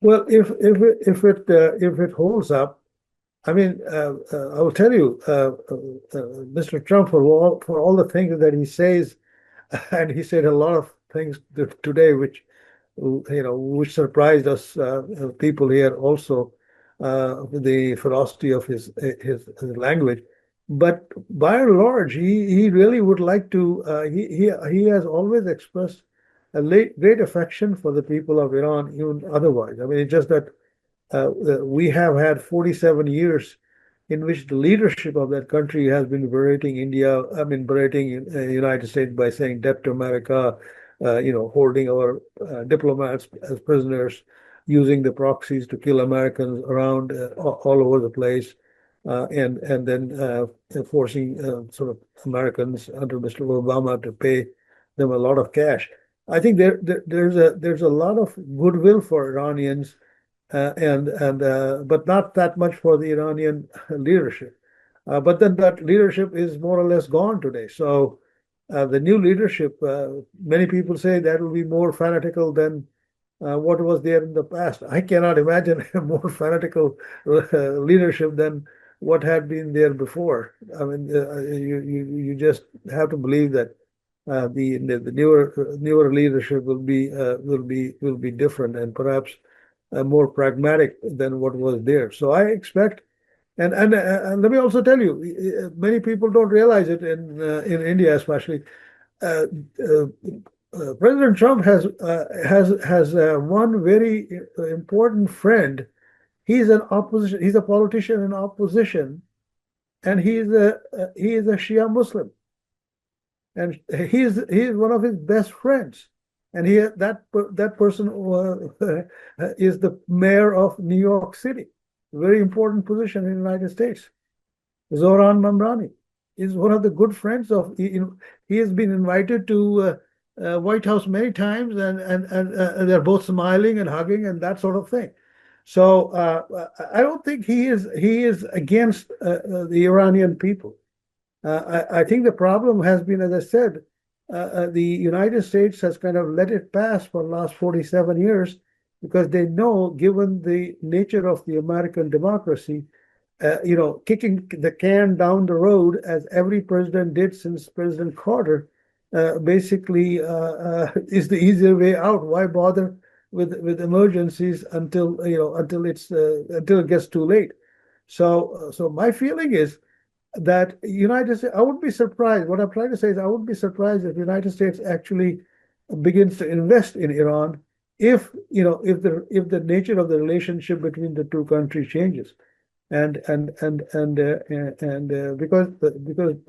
Well, if it holds up, I mean, I will tell you, Mr. Trump, for all the things that he says, and he said a lot of things today, which which surprised us people here also, the ferocity of his language. But by and large, he really would like to. He has always expressed a great affection for the people of Iran, even otherwise. I mean, it's just that we have had 47 years in which the leadership of that country has been berating India, I mean, berating the United States by saying debt to America, holding our diplomats as prisoners, using the proxies to kill Americans around all over the place, and then forcing sort of Americans under Mr. Obama to pay them a lot of cash. I think there's a lot of goodwill for Iranians and but not that much for the Iranian leadership. But then that leadership is more or less gone today. So the new leadership, many people say that will be more fanatical than what was there in the past. I cannot imagine a more fanatical leadership than what had been there before. I mean, you just have to believe that the newer leadership will be different and perhaps more pragmatic than what was there. So I expect, and let me also tell you, many people don't realize it in India, especially. Uh, uh, President Trump has one very important friend. He's an opposition. He's a politician in opposition, and he is a Shia Muslim, and he is one of his best friends. And that person is the mayor of New York City, very important position in the United States. Zohran Mamdani is one of the good friends of. He has been invited to White House many times, and they're both smiling and hugging and that sort of thing. So I don't think he is against the Iranian people. I think the problem has been, as I said, the United States has kind of let it pass for the last 47 years because they know, given the nature of the American democracy, kicking the can down the road, as every president did since President Carter, basically is the easier way out. Why bother with emergencies until it gets too late? So my feeling is that United States, I would be surprised. What I'm trying to say is I would be surprised if the United States actually begins to invest in Iran if the nature of the relationship between the two countries changes. And because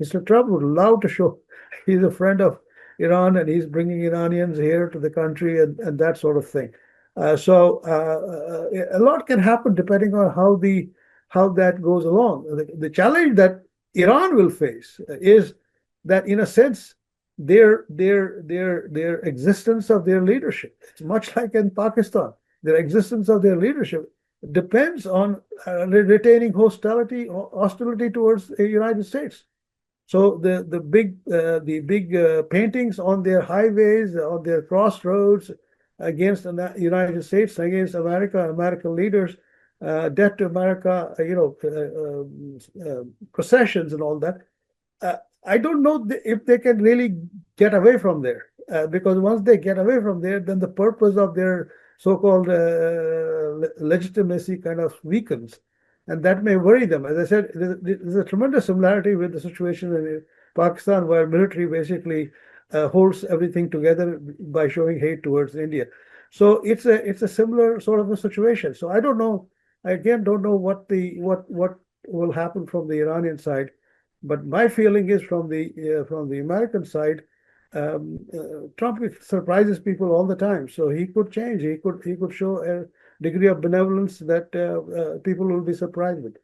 Mr. Trump would love to show he's a friend of Iran and he's bringing Iranians here to the country and that sort of thing. A lot can happen depending on how that goes along. The challenge that Iran will face is that, in a sense, their existence of their leadership. It's much like in Pakistan. Their existence of their leadership depends on retaining hostility towards the United States. So the big paintings on their highways, on their crossroads against the United States, against America, American leaders, debt to America, processions and all that. I don't know if they can really get away from there, because once they get away from there, then the purpose of their so-called legitimacy kind of weakens, and that may worry them. As I said, there's a tremendous similarity with the situation in Pakistan, where military basically holds everything together by showing hate towards India. So it's a similar sort of a situation. So I don't know. I again don't know what will happen from the Iranian side, but my feeling is from the American side, Trump surprises people all the time. So he could change. He could show a degree of benevolence that people will be surprised with.